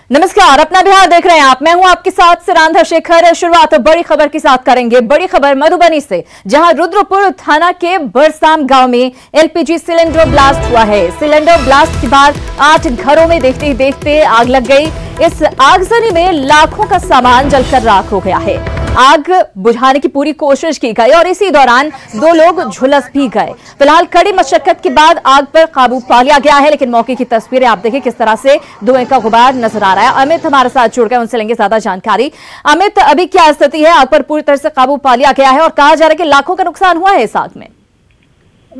नमस्कार, अपना बिहार देख रहे हैं आप। मैं हूं आपके साथ सिरांधा शेखर। शुरुआत बड़ी खबर के साथ करेंगे। बड़ी खबर मधुबनी से, जहां रुद्रपुर थाना के बरसाम गांव में एलपीजी सिलेंडर ब्लास्ट हुआ है। सिलेंडर ब्लास्ट के बाद 8 घरों में देखते ही देखते आग लग गई। इस आगजनी में लाखों का सामान जलकर राख हो गया है। आग बुझाने की पूरी कोशिश की गई और इसी दौरान 2 लोग झुलस भी गए। फिलहाल कड़ी मशक्कत के बाद आग पर काबू पा लिया गया है, लेकिन मौके की तस्वीरें आप देखिए किस तरह से धुएं का गुबार नजर आ रहा है। अमित हमारे साथ जुड़ गए, उनसे लेंगे ज्यादा जानकारी। अमित, अभी क्या स्थिति है? आग पर पूरी तरह से काबू पा लिया गया है और कहा जा रहा है कि लाखों का नुकसान हुआ है इस आग में।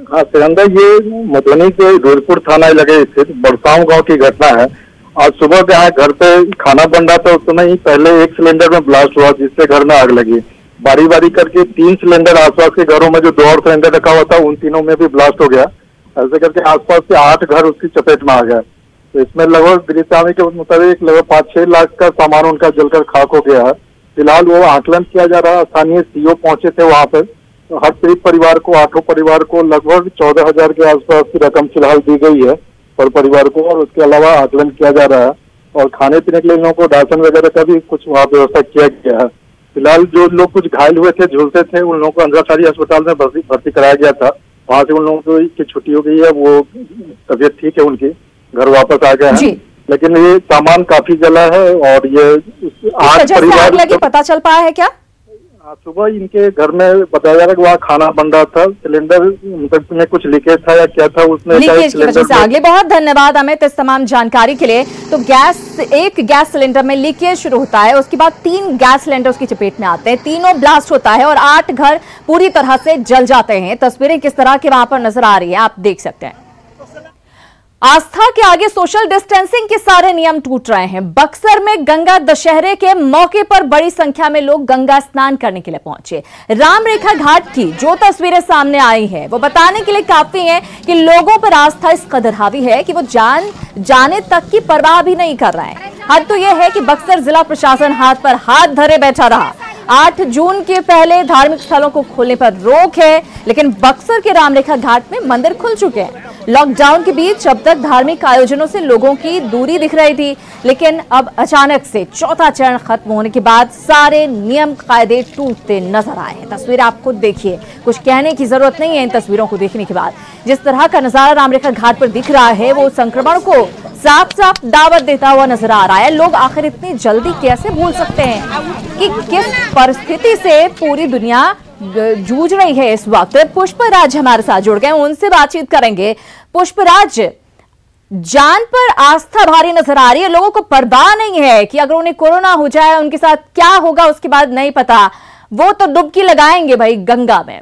हाँ सिरंदा, ये मधुबनी के रुद्रपुर थाना लगे स्थित बरसाम गांव की घटना है। आज सुबह जहाँ घर पे खाना बन रहा था उस समय ही पहले एक सिलेंडर में ब्लास्ट हुआ, जिससे घर में आग लगी। बारी बारी करके 3 सिलेंडर आसपास के घरों में जो 2 और सिलेंडर रखा हुआ था उन तीनों में भी ब्लास्ट हो गया। ऐसे करके आसपास के 8 घर उसकी चपेट में आ गए। तो इसमें लगभग गिरफ्तारी के मुताबिक लगभग 5-6 लाख का सामान उनका जलकर खाक हो गया है। फिलहाल वो आकलन किया जा रहा है। स्थानीय सीओ पहुंचे थे वहाँ पे। तो हर पीड़ित परिवार को, 8 परिवार को लगभग 14,000 के आसपास की रकम फिलहाल दी गई है पर परिवार को, और उसके अलावा आकलन किया जा रहा है और खाने पीने के लिए लोगों को राशन वगैरह का भी कुछ वहाँ व्यवस्था किया गया है। फिलहाल जो लोग कुछ घायल हुए थे, झूलते थे, उन लोगों को अंधराशाही अस्पताल में भर्ती कराया गया था। वहाँ से उन लोगों की छुट्टी हो गई है, वो तबीयत ठीक है, उनकी घर वापस आ गए हैं। लेकिन ये सामान काफी जला है और ये 8 परिवार लगी, पता चल पाया है क्या? सुबह इनके घर में बताया जा रहा है कि वहाँ खाना बन रहा था, सिलेंडर में कुछ लीकेज था या क्या था, उसमें लीकेज की वजह से आग। बहुत धन्यवाद अमित इस तमाम जानकारी के लिए। तो एक गैस सिलेंडर में लीकेज शुरू होता है, उसके बाद 3 गैस सिलेंडर उसकी चपेट में आते हैं, तीनों ब्लास्ट होता है और 8 घर पूरी तरह से जल जाते हैं। तस्वीरें किस तरह की वहां पर नजर आ रही है आप देख सकते हैं। आस्था के आगे सोशल डिस्टेंसिंग के सारे नियम टूट रहे हैं। बक्सर में गंगा दशहरे के मौके पर बड़ी संख्या में लोग गंगा स्नान करने के लिए पहुंचे। रामरेखा घाट की जो तस्वीरें सामने आई हैं वो बताने के लिए काफी हैं कि लोगों पर आस्था इस कदर हावी है कि वो जाने तक की परवाह भी नहीं कर रहे हैं। हद तो यह है कि बक्सर जिला प्रशासन हाथ पर हाथ धरे बैठा रहा। 8 जून के पहले धार्मिक स्थलों को खोलने पर रोक है, लेकिन बक्सर के रामरेखा घाट में मंदिर खुल चुके हैं। लॉकडाउन के बीच अब तक धार्मिक आयोजनों से लोगों की दूरी दिख रही थी, लेकिन अब अचानक से चौथा चरण खत्म होने के बाद सारे नियम कायदे टूटते नजर आए हैं। तस्वीर आप खुद देखिए, कुछ कहने की जरूरत नहीं है इन तस्वीरों को देखने के बाद। जिस तरह का नजारा रामरेखा घाट पर दिख रहा है वो संक्रमण को साफ साफ दावत देता हुआ नजर आ रहा है। लोग आखिर इतनी जल्दी कैसे भूल सकते हैं कि किस परिस्थिति से पूरी दुनिया जूझ रही है इस वक्त। पुष्पराज हमारे साथ जुड़ गए, उनसे बातचीत करेंगे। पुष्पराज, जान पर आस्था भारी नजर आ रही है, लोगों को परवाह नहीं है कि अगर उन्हें कोरोना हो जाए उनके साथ क्या होगा उसके बाद नहीं पता, वो तो डुबकी लगाएंगे भाई गंगा में।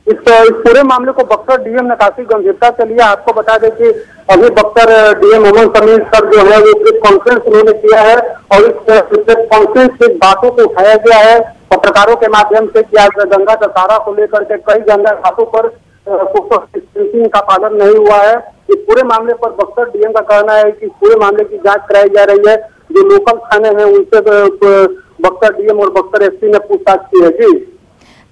इस पूरे मामले को बक्सर डीएम ने काफी गंभीरता से लिया। आपको बता दें कि अभी बक्सर डीएम अमन समीर सर जो है वो प्रेस कॉन्फ्रेंस उन्होंने किया है और इस प्रेस कॉन्फ्रेंस से बातों को उठाया गया है पत्रकारों के माध्यम से कि आज गंगा दशहरा को लेकर के कई गंगा घाटों पर सोशल डिस्टेंसिंग का पालन नहीं हुआ है। इस पूरे मामले पर बक्सर डीएम का कहना है कि पूरे मामले की जांच कराई जा रही है। जो लोकल थाने हैं उनसे बक्सर डीएम और बक्सर एसपी ने पूछताछ की है। जी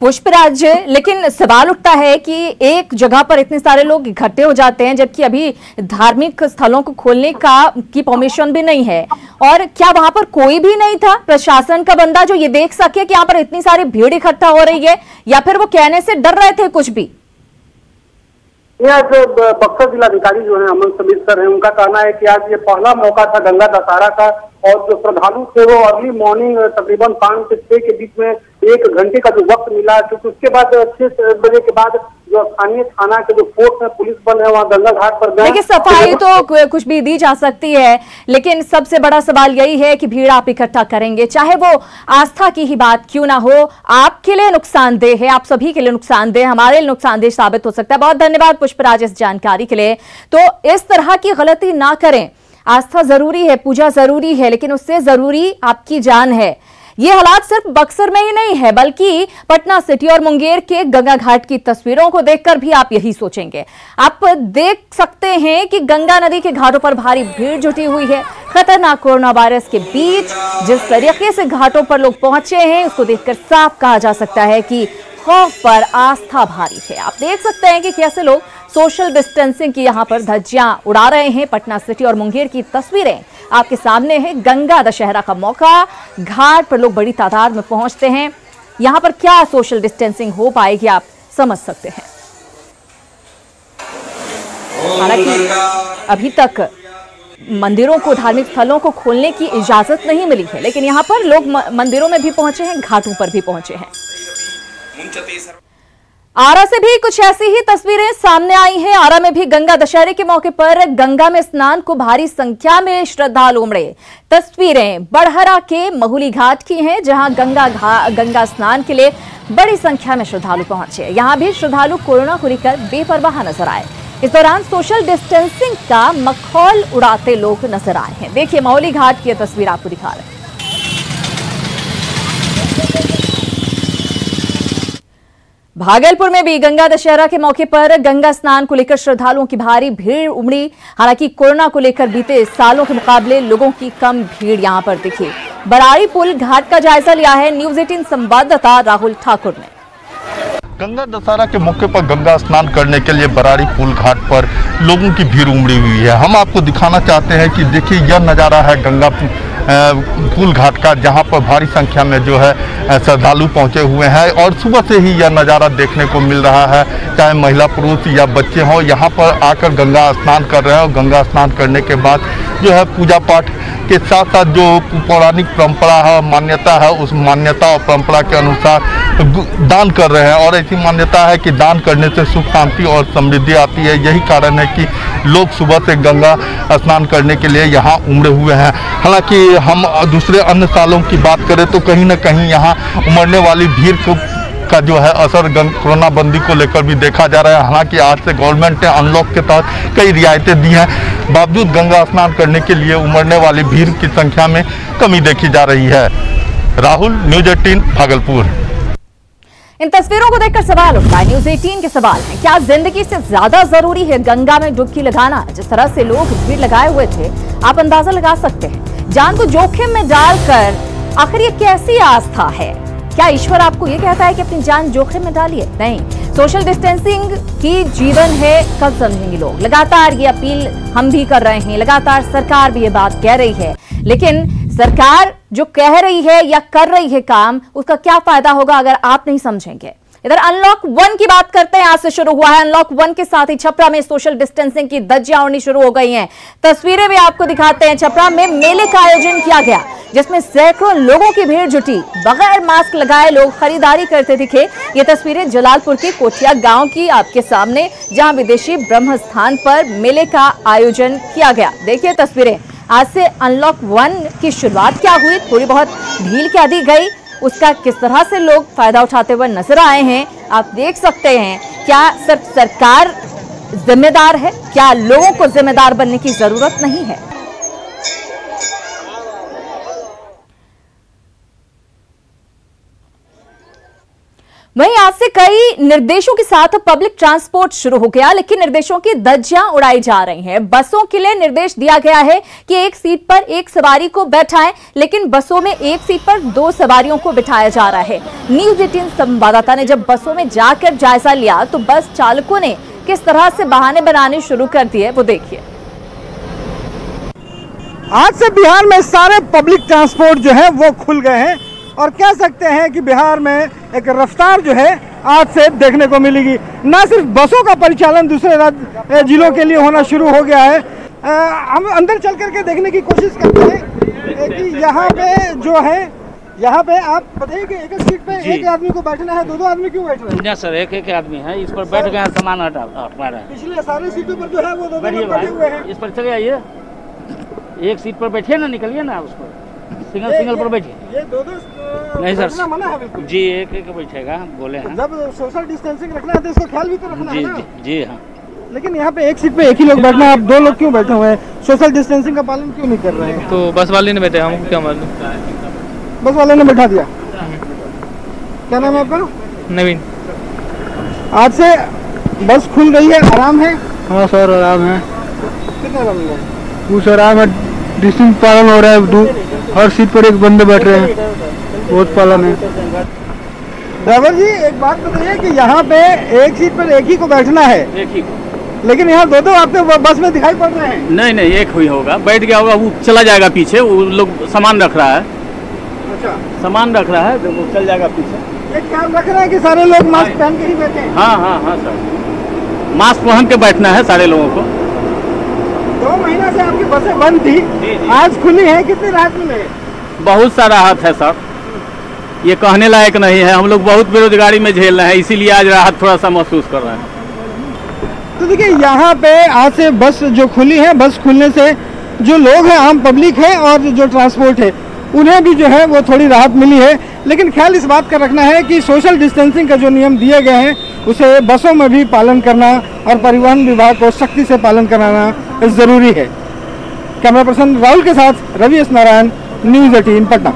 पुष्पराज, लेकिन सवाल उठता है कि एक जगह पर इतने सारे लोग इकट्ठे हो जाते हैं जबकि अभी धार्मिक स्थलों को खोलने की परमिशन भी नहीं है, और क्या वहां पर कोई भी नहीं था प्रशासन का बंदा जो ये देख सके कि यहाँ पर इतनी सारी भीड़ इकट्ठा हो रही है, या फिर वो कहने से डर रहे थे कुछ भी? यह जो बक्सर जिलाधिकारी जो है अमन समीर सर है, उनका कहना है कि आज ये पहला मौका था गंगा दशहरा का और जो श्रद्धालु थे वो अर्ली मॉर्निंग तकरीबन 5 से 6 के बीच में 1 घंटे का जो वक्त मिला, क्योंकि उसके बाद 6 बजे के बाद जो स्थानीय थाना के जो फोर्स है, पुलिस बल है, वहाँ गंगा घाट पर गए। देखिए सफाई तो कुछ भी दी जा सकती है, लेकिन सबसे बड़ा सवाल यही है कि भीड़ आप इकट्ठा करेंगे, चाहे वो आस्था की ही बात क्यों ना हो, आपके लिए नुकसानदेह है, आप सभी के लिए नुकसानदेह, हमारे लिए नुकसानदेह साबित हो सकता है। बहुत धन्यवाद पुष्पराज इस जानकारी के लिए। तो इस तरह की गलती ना करें। आस्था जरूरी है, पूजा जरूरी है, लेकिन उससे जरूरी आपकी जान है। ये हालात सिर्फ बक्सर में ही नहीं है, बल्कि पटना सिटी और मुंगेर के गंगा घाट की तस्वीरों को देखकर भी आप यही सोचेंगे। आप देख सकते हैं कि गंगा नदी के घाटों पर भारी भीड़ जुटी हुई है। खतरनाक कोरोना वायरस के बीच जिस तरीके से घाटों पर लोग पहुंचे हैं उसको देखकर साफ कहा जा सकता है कि खौफ पर आस्था भारी है। आप देख सकते हैं कि कैसे लोग सोशल डिस्टेंसिंग की यहां पर धज्जियां उड़ा रहे हैं। पटना सिटी और मुंगेर की तस्वीरें आपके सामने है। गंगा दशहरा का मौका, घाट पर लोग बड़ी तादाद में पहुंचते हैं। यहां पर क्या सोशल डिस्टेंसिंग हो पाएगी आप समझ सकते हैं। हालांकि अभी तक मंदिरों को, धार्मिक स्थलों को खोलने की इजाजत नहीं मिली है, लेकिन यहां पर लोग मंदिरों में भी पहुंचे हैं, घाटों पर भी पहुंचे हैं। आरा से भी कुछ ऐसी ही तस्वीरें सामने आई हैं। आरा में भी गंगा दशहरे के मौके पर गंगा में स्नान को भारी संख्या में श्रद्धालु उमड़े। तस्वीरें बड़हरा के महुली घाट की हैं, जहां गंगा स्नान के लिए बड़ी संख्या में श्रद्धालु पहुंचे। यहां भी श्रद्धालु कोरोना को लेकर बेपरवाह नजर आए। इस दौरान सोशल डिस्टेंसिंग का मखौल उड़ाते लोग नजर आए हैं। देखिए महुली घाट की तस्वीर आपको दिखा रहे हैं। भागलपुर में भी गंगा दशहरा के मौके पर गंगा स्नान को लेकर श्रद्धालुओं की भारी भीड़ उमड़ी। हालांकि कोरोना को लेकर बीते सालों के मुकाबले लोगों की कम भीड़ यहां पर दिखी। बराड़ी पुल घाट का जायजा लिया है न्यूज 18 संवाददाता राहुल ठाकुर ने। गंगा दशहरा के मौके पर गंगा स्नान करने के लिए बराड़ी पुल घाट पर लोगों की भीड़ उमड़ी हुई है। हम आपको दिखाना चाहते हैं कि देखिए यह नज़ारा है गंगा पुल घाट का, जहां पर भारी संख्या में जो है श्रद्धालु पहुंचे हुए हैं और सुबह से ही यह नज़ारा देखने को मिल रहा है। चाहे महिला पुरुष या बच्चे हों, यहां पर आकर गंगा स्नान कर रहे हैं और गंगा स्नान करने के बाद जो है पूजा पाठ के साथ साथ जो पौराणिक परंपरा है, मान्यता है, उस मान्यता और परंपरा के अनुसार दान कर रहे हैं। और ऐसी मान्यता है कि दान करने से सुख शांति और समृद्धि आती है। यही कारण है कि लोग सुबह से गंगा स्नान करने के लिए यहाँ उमड़े हुए हैं। हालांकि हम दूसरे अन्य सालों की बात करें तो कहीं ना कहीं यहाँ उमड़ने वाली भीड़ का जो है असर कोरोना बंदी को लेकर भी देखा जा रहा है। हालांकि आज से गवर्नमेंट ने अनलॉक के तहत कई रियायतें दी हैं, बावजूद गंगा स्नान करने के लिए उमड़ने वाली भीड़ की संख्या में कमी देखी जा रही है। राहुल, न्यूज 18 भागलपुर। इन तस्वीरों को देखकर सवाल उठता है, न्यूज 18 के सवाल हैं, क्या जिंदगी से ज्यादा जरूरी है गंगा में डुबकी लगाना? जिस तरह से लोग भीड़ लगाए हुए थे, आप अंदाजा लगा सकते हैं। जान को जोखिम में डालकर आखिर ये कैसी आस्था है? क्या ईश्वर आपको ये कहता है कि अपनी जान जोखिम में डालिए? नहीं, सोशल डिस्टेंसिंग ही जीवन है, कब समझेंगे लोग? लगातार ये अपील हम भी कर रहे हैं, लगातार सरकार भी ये बात कह रही है, लेकिन सरकार जो कह रही है या कर रही है काम, उसका क्या फायदा होगा अगर आप नहीं समझेंगे? इधर अनलॉक 1 की बात करते हैं। आज से शुरू हुआ है अनलॉक 1 के साथ ही छपरा में सोशल डिस्टेंसिंग की धज्जियां उड़नी शुरू हो गई हैं। तस्वीरें भी आपको दिखाते हैं। छपरा में मेले का आयोजन किया गया, जिसमें सैकड़ों लोगों की भीड़ जुटी। बगैर मास्क लगाए लोग खरीदारी करते दिखे। ये तस्वीरें जलालपुर के कोठिया गांव की आपके सामने, जहां विदेशी ब्रह्म स्थान पर मेले का आयोजन किया गया। देखिए तस्वीरें। आज से अनलॉक 1 की शुरुआत क्या हुई, थोड़ी बहुत ढील क्या दी गई, उसका किस तरह से लोग फायदा उठाते हुए नजर आए हैं, आप देख सकते हैं। क्या सिर्फ सरकार जिम्मेदार है? क्या लोगों को जिम्मेदार बनने की जरूरत नहीं है? वहीं आज से कई निर्देशों के साथ पब्लिक ट्रांसपोर्ट शुरू हो गया, लेकिन निर्देशों की धज्जियां उड़ाई जा रही हैं। बसों के लिए निर्देश दिया गया है कि एक सीट पर एक सवारी को बैठाएं, लेकिन बसों में एक सीट पर 2 सवारियों को बिठाया जा रहा है। न्यूज 18 संवाददाता ने जब बसों में जाकर जायजा लिया तो बस चालकों ने किस तरह से बहाने बनाने शुरू कर दिए, वो देखिए। आज से बिहार में सारे पब्लिक ट्रांसपोर्ट जो है वो खुल गए हैं और कह सकते हैं कि बिहार में एक रफ्तार जो है आज से देखने को मिलेगी। न सिर्फ बसों का परिचालन दूसरे जिलों के लिए होना शुरू हो गया है। हम अंदर चल करके देखने की कोशिश करते हैं कि यहाँ पे जो है, यहाँ पे आप बताइए कि एक सीट पे एक आदमी को बैठना है, 2 आदमी क्यों बैठ रहे हैं? नहीं सर, एक आदमी है, इस पर बैठ गए, सामान हटा रहे हैं। पिछले सारे सीटों पर जो है वो 2 बैठे हुए हैं। इस पर चले आइए, एक सीट पर बैठिए ना, निकलिए ना, उस पर सिंगल पर बैठिए। ये 2 नहीं सर, मना है बिल्कुल जी, एक बैठेगा, बोले हैं। जब सोशल डिस्टेंसिंग रखना है तो इसका ख्याल भी तो रखना है ना? जी हाँ। लेकिन यहाँ पे एक सीट पे एक ही लोग बैठना है, आप 2 लोग क्यों बैठे हुए हैं? सोशल डिस्टेंसिंग का पालन क्यों नहीं कर रहे हैं? तो बस वाले ने बैठे, हमको क्या मालूम? बस वाले ने बैठा दिया। क्या नाम है आपका? नवीन। आज से बस खुल गई है, आराम है? हाँ सर, आराम है। कितना आराम है? कुछ आराम है, डिस्टेंस पालन हो रहा है, हर सीट पर एक बंदे बैठ रहे हैं, बहुत पालन है। ड्राइवर जी एक बात बताइए कि यहाँ पे एक सीट पर एक ही को बैठना है, एक ही को। लेकिन यहाँ दो आपको बस में दिखाई पड़ रहे हैं। नहीं नहीं, एक हुई होगा, बैठ गया होगा, वो चला जाएगा पीछे, वो लोग सामान रख रहा है। अच्छा, सामान रख रहा है, वो चल जाएगा पीछे। एक ख्याल रख रहे हैं कि सारे लोग मास्क पहन के ही बैठे हैं। हाँ हाँ हाँ सर, मास्क पहन के बैठना है सारे लोगों को। 2 महीना से आपकी बसें बंद थी, आज खुली है, कितनी राहत मिले? बहुत सा राहत है सर, ये कहने लायक नहीं है। हम लोग बहुत बेरोजगारी में झेल रहे हैं, इसीलिए आज राहत थोड़ा सा महसूस कर रहे हैं। तो देखिए यहाँ पे आज से बस जो खुली है, बस खुलने से जो लोग हैं, आम पब्लिक है और जो ट्रांसपोर्ट है, उन्हें भी जो है वो थोड़ी राहत मिली है। लेकिन ख्याल इस बात का रखना है कि सोशल डिस्टेंसिंग का जो नियम दिए गए हैं उसे बसों में भी पालन करना और परिवहन विभाग को सख्ती से पालन कराना ज़रूरी है। कैमरा पर्सन राहुल के साथ रवि एस नारायण, न्यूज़ 18 पटना।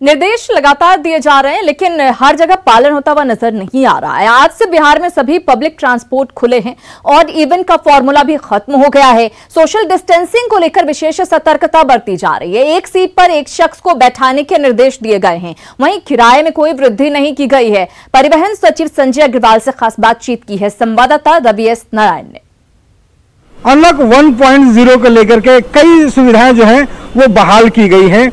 निर्देश लगातार दिए जा रहे हैं, लेकिन हर जगह पालन होता हुआ नजर नहीं आ रहा है। आज से बिहार में सभी पब्लिक ट्रांसपोर्ट खुले हैं और इवन का फॉर्मूला भी खत्म हो गया है। सोशल डिस्टेंसिंग को लेकर विशेष सतर्कता बरती जा रही है। एक सीट पर एक शख्स को बैठाने के निर्देश दिए गए हैं। वहीं किराए में कोई वृद्धि नहीं की गई है। परिवहन सचिव संजय अग्रवाल से खास बातचीत की है संवाददाता रवि एस नारायण ने। अनलॉक 1.0 को लेकर के कई सुविधाएं जो हैं वो बहाल की गई हैं।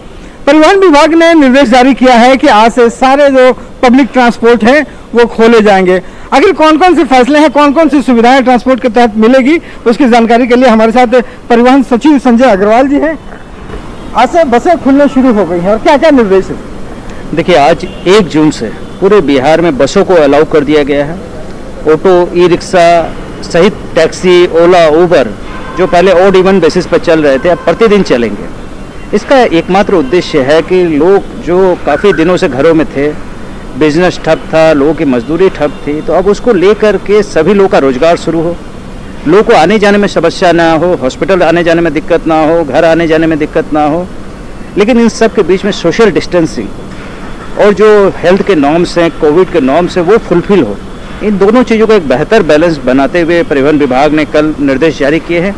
परिवहन विभाग ने निर्देश जारी किया है कि आज से सारे जो पब्लिक ट्रांसपोर्ट हैं वो खोले जाएंगे। आखिर कौन कौन से फैसले हैं, कौन कौन सी सुविधाएं ट्रांसपोर्ट के तहत मिलेगी, उसकी जानकारी के लिए हमारे साथ परिवहन सचिव संजय अग्रवाल जी हैं। आज से बसें खुलने शुरू हो गई हैं और क्या क्या निर्देश है? देखिए, आज 1 जून से पूरे बिहार में बसों को अलाउ कर दिया गया है। ऑटो, ई रिक्शा सहित टैक्सी, ओला, उबर जो पहले ऑड इवन बेसिस पर चल रहे थे, अब प्रतिदिन चलेंगे। इसका एकमात्र उद्देश्य है कि लोग जो काफ़ी दिनों से घरों में थे, बिजनेस ठप था, लोगों की मजदूरी ठप थी, तो अब उसको लेकर के सभी लोगों का रोजगार शुरू हो, लोगों को आने जाने में समस्या ना हो, हॉस्पिटल आने जाने में दिक्कत ना हो, घर आने जाने में दिक्कत ना हो। लेकिन इन सब के बीच में सोशल डिस्टेंसिंग और जो हेल्थ के नॉर्म्स हैं, कोविड के नॉर्म्स हैं, वो फुलफिल हो। इन दोनों चीज़ों को एक बेहतर बैलेंस बनाते हुए परिवहन विभाग ने कल निर्देश जारी किए हैं।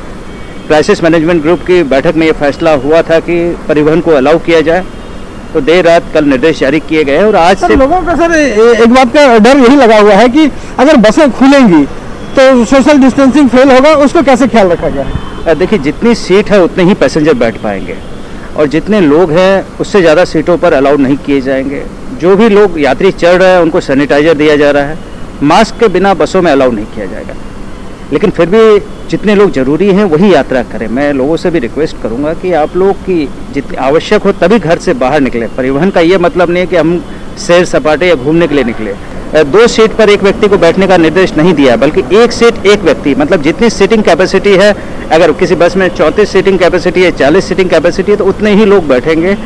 क्राइसिस मैनेजमेंट ग्रुप की बैठक में ये फैसला हुआ था कि परिवहन को अलाउ किया जाए, तो देर रात कल निर्देश जारी किए गए और आज से लोगों का सर एक बात का डर यही लगा हुआ है कि अगर बसें खुलेंगी तो सोशल डिस्टेंसिंग फेल होगा, उसको कैसे ख्याल रखा गया? देखिए, जितनी सीट है उतने ही पैसेंजर बैठ पाएंगे और जितने लोग हैं उससे ज़्यादा सीटों पर अलाउ नहीं किए जाएंगे। जो भी लोग यात्री चढ़ रहे हैं उनको सैनिटाइजर दिया जा रहा है, मास्क के बिना बसों में अलाउ नहीं किया जाएगा। लेकिन फिर भी जितने लोग जरूरी हैं वही यात्रा करें। मैं लोगों से भी रिक्वेस्ट करूंगा कि आप लोग की जितनी आवश्यक हो तभी घर से बाहर निकले। परिवहन का ये मतलब नहीं है कि हम सैर सपाटे या घूमने के लिए निकले। 2 सीट पर एक व्यक्ति को बैठने का निर्देश नहीं दिया, बल्कि 1 सीट 1 व्यक्ति, मतलब जितनी सीटिंग कैपेसिटी है, अगर किसी बस में 34 सीटिंग कैपेसिटी है, 40 सीटिंग कैपेसिटी है, तो उतने ही लोग बैठेंगे।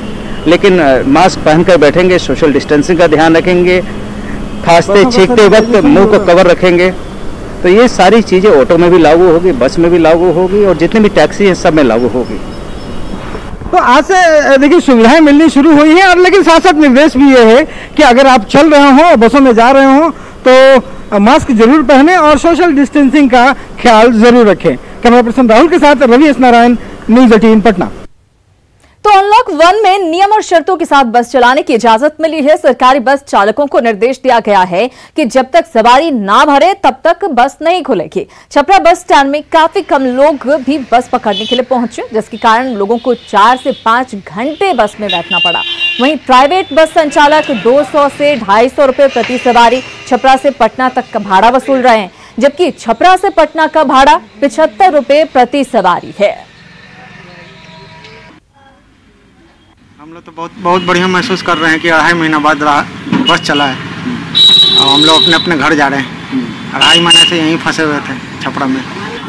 लेकिन मास्क पहनकर बैठेंगे, सोशल डिस्टेंसिंग का ध्यान रखेंगे, खांसते छींकते वक्त मुंह को कवर रखेंगे। तो ये सारी चीज़ें ऑटो में भी लागू होगी, बस में भी लागू होगी और जितने भी टैक्सी हैं सब में लागू होगी। तो आज से देखिए सुविधाएं मिलनी शुरू हुई हैं और लेकिन साथ साथ निर्देश भी ये है कि अगर आप चल रहे हो, बसों में जा रहे हो, तो मास्क जरूर पहने और सोशल डिस्टेंसिंग का ख्याल जरूर रखें। कैमरा पर्सन राहुल के साथ रवि एस नारायण, न्यूज़ 18 पटना। तो अनलॉक 1 में नियम और शर्तों के साथ बस चलाने की इजाजत मिली है। सरकारी बस चालकों को निर्देश दिया गया है कि जब तक सवारी ना भरे तब तक बस नहीं खुलेगी। छपरा बस स्टैंड में काफी कम लोग भी बस पकड़ने के लिए पहुंचे, जिसके कारण लोगों को 4 से 5 घंटे बस में बैठना पड़ा। वहीं प्राइवेट बस संचालक 200 से 250 रुपए प्रति सवारी छपरा से पटना तक का भाड़ा वसूल रहे हैं, जबकि छपरा से पटना का भाड़ा 75 रुपए प्रति सवारी है। हम लोग तो बहुत बढ़िया महसूस कर रहे हैं कि 2.5 महीना बाद बस चला है और हम लोग अपने अपने घर जा रहे हैं। 2.5 महीने से यहीं फंसे हुए थे छपरा में,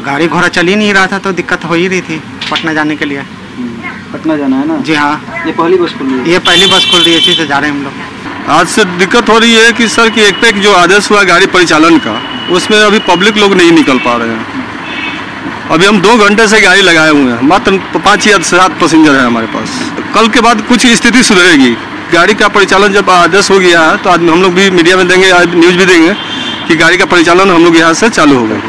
गाड़ी घोड़ा चल ही नहीं रहा था, तो दिक्कत हो ही रही थी पटना जाने के लिए। पटना जाना है ना? जी हाँ, ये पहली बस खुल रही है? ये पहली बस खुल रही है, इसी से जा रहे हैं हम लोग। आज से दिक्कत हो रही है कि सर कि एक पे एक जो आदेश हुआ गाड़ी परिचालन का, उसमें अभी पब्लिक लोग नहीं निकल पा रहे हैं। अभी हम 2 घंटे से गाड़ी लगाए हुए हैं, मात्र 5 या 7 पैसेंजर है हमारे पास। कल के बाद कुछ स्थिति सुधरेगी। गाड़ी का परिचालन जब आदेश हो गया है तो आज हम लोग भी मीडिया में देंगे, न्यूज़ भी देंगे कि गाड़ी का परिचालन हम लोग यहाँ से चालू हो गया।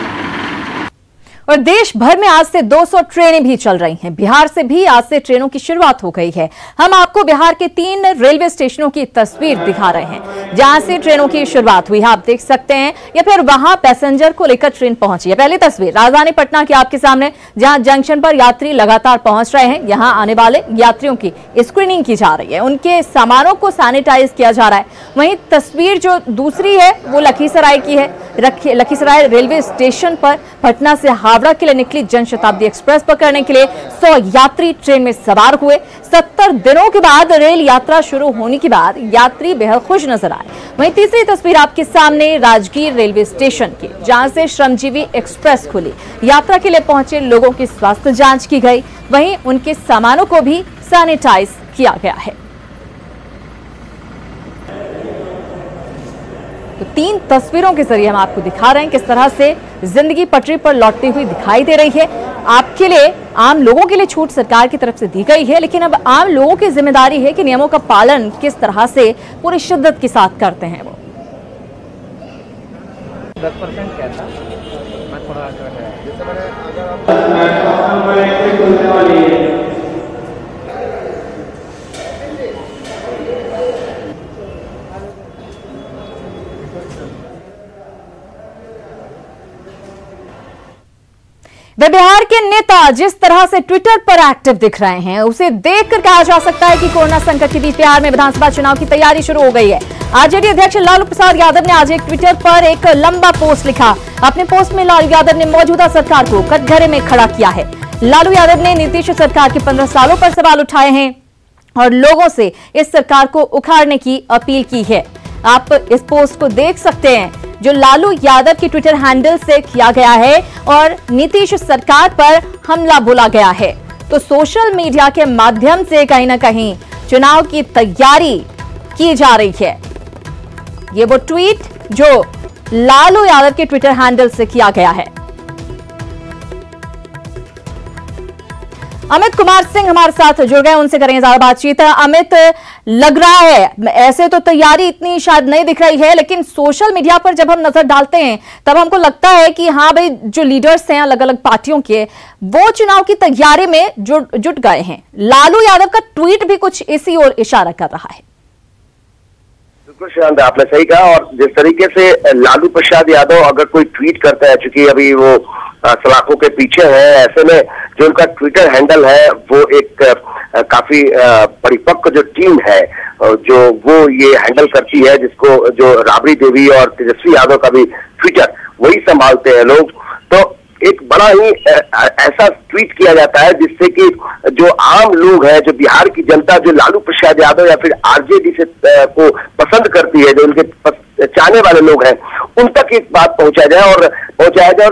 और देश भर में आज से 200 ट्रेनें भी चल रही हैं। बिहार से भी आज से ट्रेनों की शुरुआत हो गई है। हम आपको बिहार के 3 रेलवे स्टेशनों की तस्वीर दिखा रहे हैं जहां से ट्रेनों की शुरुआत हुई है। आप देख सकते हैं या फिर वहां पैसेंजर को लेकर ट्रेन पहुंची है। पहली तस्वीर राजधानी पटना की आपके सामने, जहां जंक्शन पर यात्री लगातार पहुंच रहे हैं। यहां आने वाले यात्रियों की स्क्रीनिंग की जा रही है, उनके सामानों को सैनिटाइज किया जा रहा है। वहीं तस्वीर जो दूसरी है वो लखीसराय की है। लखीसराय रेलवे स्टेशन पर पटना से हावड़ा के लिए निकली जनशताब्दी एक्सप्रेस पकड़ने के लिए 100 यात्री ट्रेन में सवार हुए। 70 दिनों के बाद रेल यात्रा शुरू होने के बाद यात्री बेहद खुश नजर आए। वहीं तीसरी तस्वीर आपके सामने राजगीर रेलवे स्टेशन की, जहां से श्रमजीवी एक्सप्रेस खुली। यात्रा के लिए पहुंचे लोगों की स्वास्थ्य जांच की गई, वहीं उनके सामानों को भी सैनिटाइज किया गया है। तो 3 तस्वीरों के जरिए हम आपको दिखा रहे हैं किस तरह से जिंदगी पटरी पर लौटती हुई दिखाई दे रही है। आपके लिए, आम लोगों के लिए छूट सरकार की तरफ से दी गई है, लेकिन अब आम लोगों की जिम्मेदारी है कि नियमों का पालन किस तरह से पूरी शिद्दत के साथ करते हैं। वो 10% क्या था? मैं थोड़ा वे बिहार के नेता जिस तरह से ट्विटर पर एक्टिव दिख रहे हैं, उसे देखकर कहा जा सकता है कि कोरोना संकट के बीच बिहार में विधानसभा चुनाव की तैयारी शुरू हो गई है। आरजेडी अध्यक्ष लालू प्रसाद यादव ने आज एक ट्विटर पर एक लंबा पोस्ट लिखा। अपने पोस्ट में लालू यादव ने मौजूदा सरकार को कटघरे में खड़ा किया है। लालू यादव ने नीतीश सरकार के 15 सालों पर सवाल उठाए हैं और लोगों से इस सरकार को उखाड़ने की अपील की है। आप इस पोस्ट को देख सकते हैं जो लालू यादव की ट्विटर हैंडल से किया गया है और नीतीश सरकार पर हमला बोला गया है। तो सोशल मीडिया के माध्यम से कहीं ना कहीं चुनाव की तैयारी की जा रही है। ये वो ट्वीट जो लालू यादव के ट्विटर हैंडल से किया गया है। अमित कुमार सिंह हमारे साथ जुड़ गए, उनसे करेंगे ज्यादा बातचीत। अमित, लग रहा है ऐसे तो तैयारी इतनी शायद नहीं दिख रही है, लेकिन सोशल मीडिया पर जब हम नजर डालते हैं तब हमको लगता है कि हाँ भाई, जो लीडर्स हैं अलग अलग पार्टियों के, वो चुनाव की तैयारी में जुट गए हैं। लालू यादव का ट्वीट भी कुछ इसी ओर इशारा कर रहा है। बिल्कुल शांत, आपने सही कहा। और जिस तरीके से लालू प्रसाद यादव अगर कोई ट्वीट करता है, चूंकि अभी वो सलाखों के पीछे है, ऐसे में जो उनका ट्विटर हैंडल है वो एक काफी परिपक्व जो टीम है जो वो ये हैंडल करती है, जिसको जो राबड़ी देवी और तेजस्वी यादव का भी ट्विटर वही संभालते हैं लोग। तो एक बड़ा ही ऐसा ट्वीट किया जाता है जिससे कि जो आम लोग हैं, जो बिहार की जनता जो लालू प्रसाद यादव या फिर आरजेडी से को पसंद करती है, जो उनके चाहने वाले लोग हैं, उन तक एक बात पहुंचाया जाए और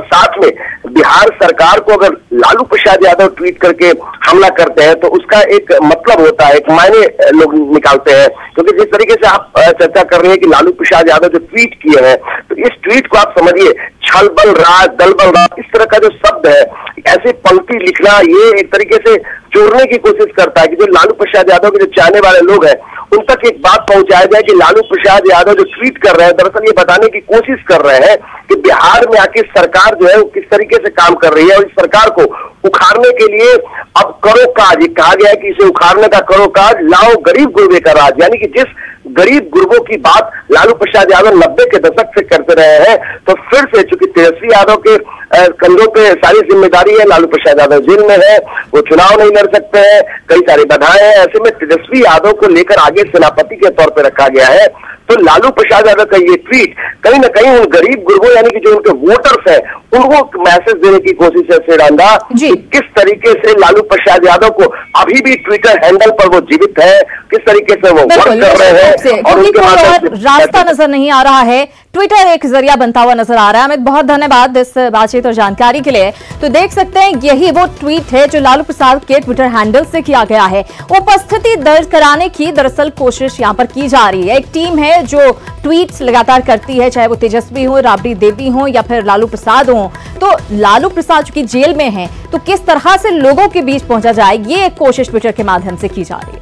साथ में बिहार सरकार को अगर लालू प्रसाद यादव ट्वीट करके हमला करते हैं तो उसका एक मतलब होता है, एक मायने लोग निकालते हैं। क्योंकि जिस तरीके से आप चर्चा कर रहे हैं कि लालू प्रसाद यादव जो ट्वीट किए हैं, तो इस ट्वीट को आप समझिए छलबल राज, दलबल राज, इस तरह का जो शब्द है, ऐसे पंक्ति लिखना, ये एक तरीके से चोरने की कोशिश करता है कि जो लालू प्रसाद यादव के जो चाहने वाले लोग हैं उन तक एक बात पहुंचाया जाए कि लालू प्रसाद यादव जो ट्वीट कर रहे हैं, दरअसल ये बताने की कोशिश कर रहे हैं कि बिहार में आखिर सरकार जो है वो किस तरीके से काम कर रही है और इस सरकार को उखाड़ने के लिए अब करो काज। ये कहा गया है कि इसे उखाड़ने का करो काज, लाओ गरीब गुरबे का राज। यानी कि जिस गरीब गुरबों की बात लालू प्रसाद यादव 90 के दशक से करते रहे हैं, तो फिर से चूंकि तेजस्वी यादव के कंधों पे सारी जिम्मेदारी है, लालू प्रसाद यादव जेल में है, वो चुनाव नहीं लड़ सकते हैं, कई सारी बाधाएं हैं, ऐसे में तेजस्वी यादव को लेकर आगे सेनापति के तौर पर रखा गया है। तो लालू प्रसाद यादव का ये ट्वीट कहीं ना कहीं उन गरीब गुरबों यानी कि जो उनके वोटर्स हैं उनको मैसेज देने की कोशिश है सेडांदा, किस तरीके से लालू प्रसाद यादव को अभी भी ट्विटर हैंडल पर वो जीवित है, किस तरीके से वो वर्क कर रहे हैं और उनके रास्ता नजर नहीं आ रहा है, ट्विटर एक जरिया बनता हुआ नजर आ रहा है। अमित, बहुत धन्यवाद इस बातचीत और जानकारी के लिए। तो देख सकते हैं यही वो ट्वीट है जो लालू प्रसाद के ट्विटर हैंडल से किया गया है। उपस्थिति दर्ज कराने की दरअसल कोशिश यहां पर की जा रही है। एक टीम है जो ट्वीट्स लगातार करती है, चाहे वो तेजस्वी हो, राबड़ी देवी हो या फिर लालू प्रसाद हो। तो लालू प्रसाद चूंकि जेल में है, तो किस तरह से लोगों के बीच पहुंचा जाए, ये एक कोशिश ट्विटर के माध्यम से की जा रही है।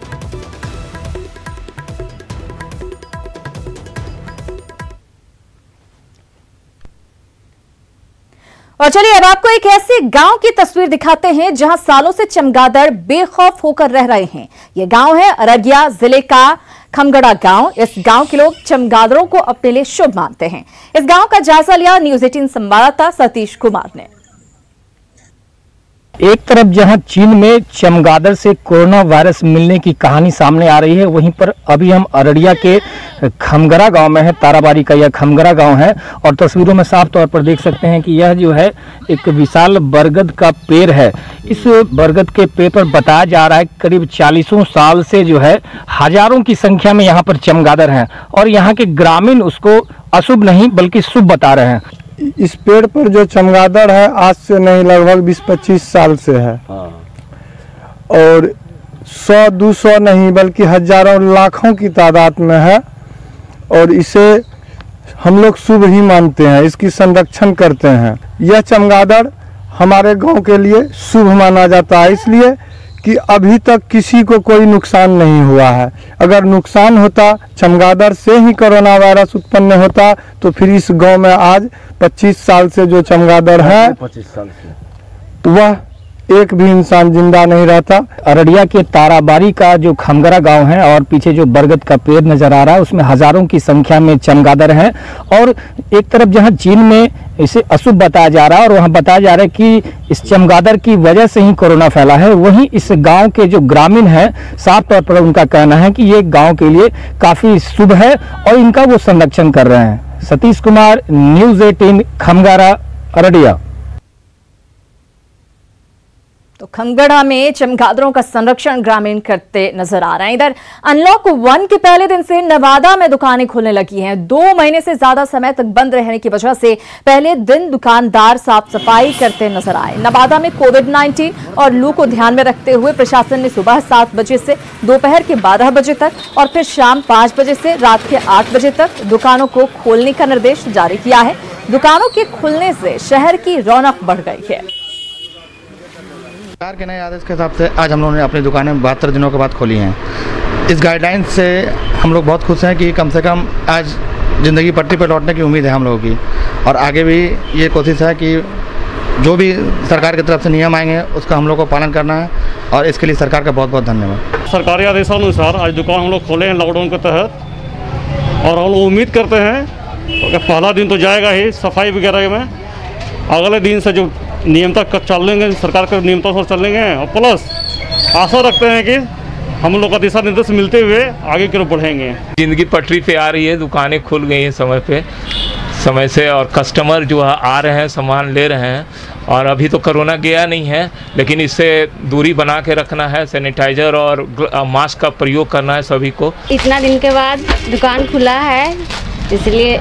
और चलिए अब आपको एक ऐसे गांव की तस्वीर दिखाते हैं जहां सालों से चमगादड़ बेखौफ होकर रह रहे हैं। यह गांव है अररिया जिले का खमगड़ा गांव। इस गांव के लोग चमगादड़ों को अपने लिए शुभ मानते हैं। इस गांव का जायजा लिया न्यूज 18 संवाददाता सतीश कुमार ने। एक तरफ जहां चीन में चमगादड़ से कोरोना वायरस मिलने की कहानी सामने आ रही है, वहीं पर अभी हम अररिया के खमगड़ा गांव में है। ताराबाड़ी का यह खमगड़ा गांव है और तस्वीरों में साफ तौर पर देख सकते हैं कि यह जो है एक विशाल बरगद का पेड़ है। इस बरगद के पेड़ पर बताया जा रहा है करीब 40 साल से जो है हजारों की संख्या में यहाँ पर चमगादड़ हैं और यहाँ के ग्रामीण उसको अशुभ नहीं बल्कि शुभ बता रहे हैं। इस पेड़ पर जो चमगादड़ है आज से नहीं लगभग 20-25 साल से है और 100-200 नहीं बल्कि हजारों लाखों की तादाद में है और इसे हम लोग शुभ ही मानते हैं, इसकी संरक्षण करते हैं। यह चमगादड़ हमारे गांव के लिए शुभ माना जाता है इसलिए कि अभी तक किसी को कोई नुकसान नहीं हुआ है। अगर नुकसान होता, चमगादड़ से ही कोरोना वायरस उत्पन्न होता तो फिर इस गांव में आज 25 साल से जो चमगादड़ है 25 साल से वह एक भी इंसान जिंदा नहीं रहता। अररिया के ताराबाड़ी का जो खमगड़ा गांव है और पीछे जो बरगद का पेड़ नजर आ रहा है उसमें हजारों की संख्या में चमगादड़ हैं और एक तरफ जहां चीन में इसे अशुभ बताया जा रहा है और वहां बताया जा रहा है कि इस चमगादड़ की वजह से ही कोरोना फैला है, वहीं इस गांव के जो ग्रामीण हैं साफ तौर पर उनका कहना है कि ये गांव के लिए काफी शुभ है और इनका वो संरक्षण कर रहे हैं। सतीश कुमार, न्यूज 18 खमगड़ा अररिया। तो खमगड़ा में चमगादड़ों का संरक्षण ग्रामीण करते नजर आ रहे हैं। इधर अनलॉक 1 के पहले दिन से नवादा में दुकानें खुलने लगी हैं। 2 महीने से ज्यादा समय तक बंद रहने की वजह से पहले दिन दुकानदार साफ सफाई करते नजर आए। नवादा में कोविड-19 और लू को ध्यान में रखते हुए प्रशासन ने सुबह 7 बजे से दोपहर के 12 बजे तक और फिर शाम 5 बजे से रात के 8 बजे तक दुकानों को खोलने का निर्देश जारी किया है। दुकानों के खुलने से शहर की रौनक बढ़ गई है। सरकार के नए आदेश के हिसाब से आज हम लोगों ने अपनी दुकानें 72 दिनों के बाद खोली हैं। इस गाइडलाइन से हम लोग बहुत खुश हैं कि कम से कम आज ज़िंदगी पटरी पर लौटने की उम्मीद है हम लोगों की और आगे भी ये कोशिश है कि जो भी सरकार की तरफ से नियम आएंगे उसका हम लोग को पालन करना है और इसके लिए सरकार का बहुत बहुत धन्यवाद। सरकारी आदेशानुसार आज दुकान हम लोग खोले हैं लॉकडाउन के तहत और हम लोग उम्मीद करते हैं कि पहला दिन तो जाएगा ही सफाई वगैरह में, अगले दिन से जो नियमता चल लेंगे, सरकार के नियमता से चल लेंगे और प्लस आशा रखते हैं कि हम लोग का दिशा निर्देश मिलते हुए आगे की ओर बढ़ेंगे। जिंदगी पटरी पे आ रही है, दुकानें खुल गई हैं समय से और कस्टमर जो है आ रहे हैं, सामान ले रहे हैं और अभी तो कोरोना गया नहीं है लेकिन इससे दूरी बना के रखना है, सैनिटाइजर और मास्क का प्रयोग करना है सभी को। इतना दिन के बाद दुकान खुला है इसलिए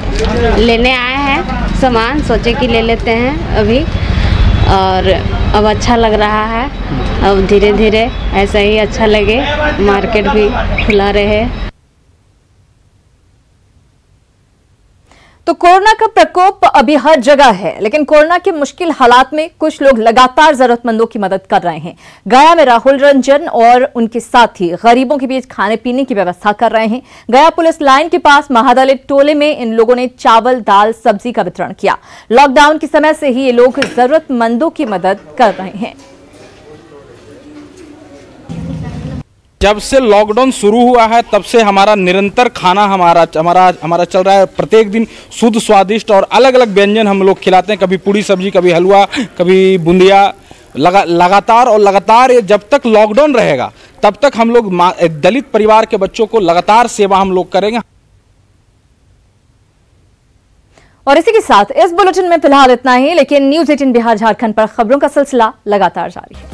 लेने आए हैं सामान, सोचे कि ले लेते हैं अभी और अब अच्छा लग रहा है। अब धीरे धीरे ऐसा ही अच्छा लगे, मार्केट भी खुला रहे। तो कोरोना का प्रकोप अभी हर जगह है लेकिन कोरोना के मुश्किल हालात में कुछ लोग लगातार जरूरतमंदों की मदद कर रहे हैं। गया में राहुल रंजन और उनके साथी गरीबों के बीच खाने पीने की व्यवस्था कर रहे हैं। गया पुलिस लाइन के पास महादलित टोले में इन लोगों ने चावल, दाल, सब्जी का वितरण किया। लॉकडाउन के समय से ही ये लोग जरूरतमंदों की मदद कर रहे हैं। जब से लॉकडाउन शुरू हुआ है तब से हमारा निरंतर खाना हमारा चल रहा है। प्रत्येक दिन शुद्ध, स्वादिष्ट और अलग अलग व्यंजन हम लोग खिलाते हैं, कभी पूरी सब्जी, कभी हलवा, कभी बूंदिया, लगातार जब तक लॉकडाउन रहेगा तब तक हम लोग दलित परिवार के बच्चों को लगातार सेवा हम लोग करेंगे। और इसी के साथ इस बुलेटिन में फिलहाल इतना ही, लेकिन न्यूज 18 बिहार झारखंड पर खबरों का सिलसिला लगातार जारी है।